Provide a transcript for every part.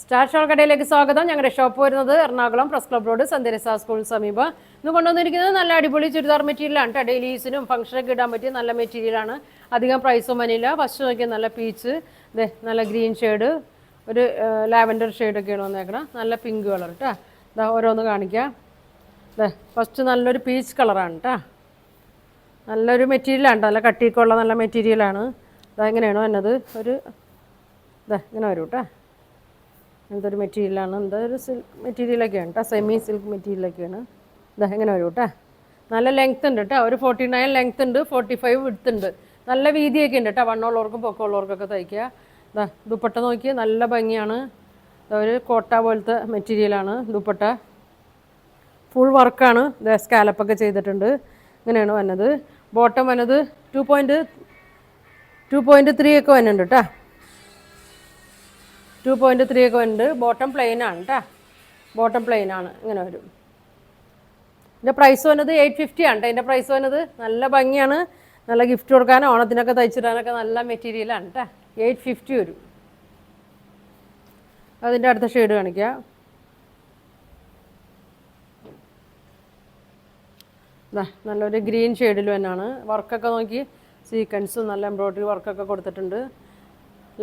Star shawl കടയിലേക്ക് സ്വാഗതം. ഞങ്ങളുടെ ഷോപ്പ് വരുന്നത് എറണാകുളം പ്രസ് ക്ലബ് റോഡ് സന്ധ്യരസ സ്കൂൾ സമീപം. ഇന്ന് കൊണ്ടുവന്നിരിക്കുന്നത് നല്ല അടിപൊളി ചുരിദാർ മെറ്റീരിയലാണ് കേട്ടോ. ഡെയിലി യൂസിനും ഫംഗ്ഷനൊക്കെ ഇടാൻ പറ്റിയ നല്ല മെറ്റീരിയലാണ്. അധികം പ്രൈസും വനില്ല. ഫസ്റ്റ് നോക്കിയാൽ നല്ല പീച്ച്, നല്ല ഗ്രീൻ ഷെയ്ഡ്, ഒരു ലാവൻഡർ ഷെയ്ഡൊക്കെയാണ് വന്നേക്കണം. നല്ല പിങ്ക് കളർ കേട്ടോ. ഇതാ ഓരോന്ന് കാണിക്കാം. ഫസ്റ്റ് നല്ലൊരു പീച്ച് കളറാണ് കേട്ടോ. നല്ലൊരു മെറ്റീരിയലാണ്, നല്ല കട്ടിയൊക്കെയുള്ള നല്ല മെറ്റീരിയലാണ്. ഇതെങ്ങനെയാണോ എന്നത് ഒരു ഇങ്ങനെ വരും കേട്ടോ. എന്തൊരു മെറ്റീരിയലാണ്, എന്തൊരു സിൽക്ക് മെറ്റീരിയലൊക്കെയാണ് കേട്ടോ. സെമി സിൽക്ക് മെറ്റീരിയലൊക്കെയാണ്. എങ്ങനെ വരും കേട്ടോ. നല്ല ലെങ്ത് ഉണ്ട് കേട്ടോ. ഒരു 49 ലെങ്ത് ഉണ്ട്, 45 വിഡ്ത്ത് ഉണ്ട്. നല്ല വീതിയൊക്കെ ഉണ്ട് കേട്ടോ. വണ്ണമുള്ളവർക്കും പൊക്കമുള്ളവർക്കൊക്കെ തയ്ക്കുക. ദുപ്പട്ട നോക്കി നല്ല ഭംഗിയാണ്. ഒരു കോട്ട പോലത്തെ മെറ്റീരിയലാണ് ദുപ്പട്ട. ഫുൾ വർക്കാണ്. സ്കാലപ്പൊക്കെ ചെയ്തിട്ടുണ്ട്. ഇങ്ങനെയാണ് വന്നത്. ബോട്ടം വന്നത് 2.3 ഒക്കെ വന്നിട്ടുണ്ട് കേട്ടോ. 2.3 ഒക്കെ ഉണ്ട്. ബോട്ടം പ്ലെയിൻ ആണ് കേട്ടോ. ബോട്ടം പ്ലെയിൻ ആണ്. ഇങ്ങനെ വരും. ഇതിൻ്റെ പ്രൈസ് വന്നത് 850 ആണ് കേട്ടോ. ഇതിൻ്റെ പ്രൈസ് വന്നത് നല്ല ഭംഗിയാണ്. നല്ല ഗിഫ്റ്റ് കൊടുക്കാനോ ഓണത്തിനൊക്കെ തയ്ച്ചിടാനൊക്കെ നല്ല മെറ്റീരിയലാണ് കേട്ടോ. 850 വരും. അതിൻ്റെ അടുത്ത ഷെയ്ഡ് കാണിക്കാം. നല്ലൊരു ഗ്രീൻ ഷെയ്ഡിൽ തന്നെയാണ്. വർക്കൊക്കെ നോക്കി സീക്വൻസും നല്ല എംബ്രോയ്ഡറി വർക്കൊക്കെ കൊടുത്തിട്ടുണ്ട്.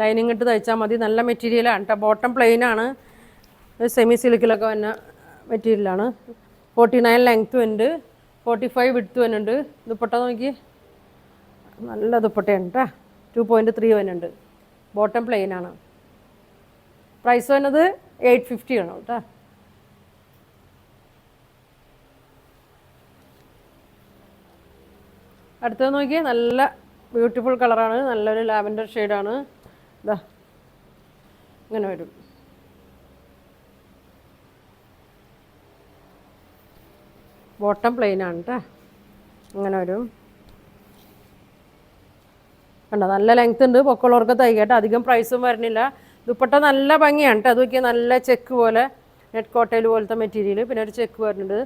ലൈനിങ് ഇട്ട് തയ്ച്ചാൽ മതി. നല്ല മെറ്റീരിയലാണ് കേട്ടോ. ബോട്ടം പ്ലെയിൻ ആണ്. സെമി സിൽക്കിലൊക്കെ വന്ന മെറ്റീരിയലാണ്. 49 ലെങ്ത്തും ഉണ്ട്, 45 വിഡ്ത്ത് വന്നുണ്ട്. ദുപ്പട്ട നോക്കി നല്ല ദുപ്പട്ടയാണ് കേട്ടോ. 2.3 വന്നുണ്ട്. ബോട്ടം പ്ലെയിൻ ആണ്. പ്രൈസ് വന്നത് 850 ആണ് കേട്ടോ. അടുത്തത് നോക്കി നല്ല ബ്യൂട്ടിഫുൾ കളറാണ്. നല്ലൊരു ലാവൻഡർ ഷെയ്ഡാണ്. ഇങ്ങനെ വരും. ബോട്ടം പ്ലെയിൻ ആണ് കേട്ടോ. ഇങ്ങനെ വരും. കണ്ടോ, നല്ല ലെങ്ത് ഉണ്ട്. പൊക്കമുള്ളവർക്ക് തയ്ക്കട്ടെ. അധികം പ്രൈസും വരുന്നില്ല. ദുപ്പട്ട നല്ല ഭംഗിയാണ് കേട്ടോ. അത് നോക്കിയാൽ നല്ല ചെക്ക് പോലെ നെറ്റ് കോട്ടയിൽ പോലത്തെ മെറ്റീരിയൽ. പിന്നെ ഒരു ചെക്ക് വരുന്നുണ്ട്.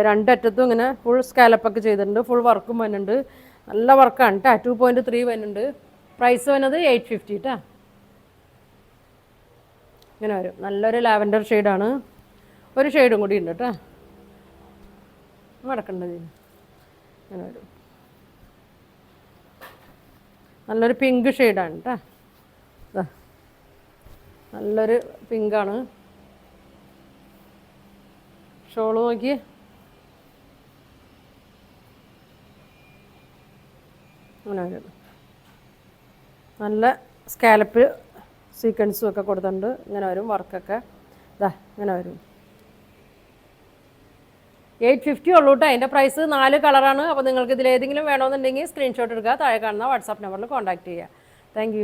രണ്ടറ്റത്തും ഇങ്ങനെ ഫുൾ സ്കാലപ്പൊക്കെ ചെയ്തിട്ടുണ്ട്. ഫുൾ വർക്കും വരുന്നുണ്ട്. നല്ല വർക്കാണ് കേട്ടോ. 2.3 വരുന്നുണ്ട്. പ്രൈസ് വന്നത് 850 കേട്ടോ. ഇങ്ങനെ വരും. നല്ലൊരു ലാവൻഡർ ഷെയ്ഡാണ്. ഒരു ഷെയ്ഡും കൂടി ഉണ്ട് കേട്ടോ. മടക്കേണ്ടത് ഇങ്ങനെ വരും. നല്ലൊരു പിങ്ക് ഷെയ്ഡാണ് കേട്ടോ. നല്ലൊരു പിങ്കാണ്. ഷോള് നോക്കി അങ്ങനെ വരും. നല്ല സ്കാലപ്പ് സീക്വൻസും ഒക്കെ കൊടുത്തിട്ടുണ്ട്. ഇങ്ങനെ വരും. വർക്കൊക്കെ ഇങ്ങനെ വരും. 850 ഉള്ളൂ കേട്ടോ. അതിൻ്റെ പ്രൈസ് 4 കളറാണ്. അപ്പോൾ നിങ്ങൾക്ക് ഇതിലേതെങ്കിലും വേണമെന്നുണ്ടെങ്കിൽ സ്ക്രീൻഷോട്ട് എടുക്കുക. താഴെ കാണുന്ന വാട്സാപ്പ് നമ്പറിൽ കോൺടാക്റ്റ് ചെയ്യുക. താങ്ക്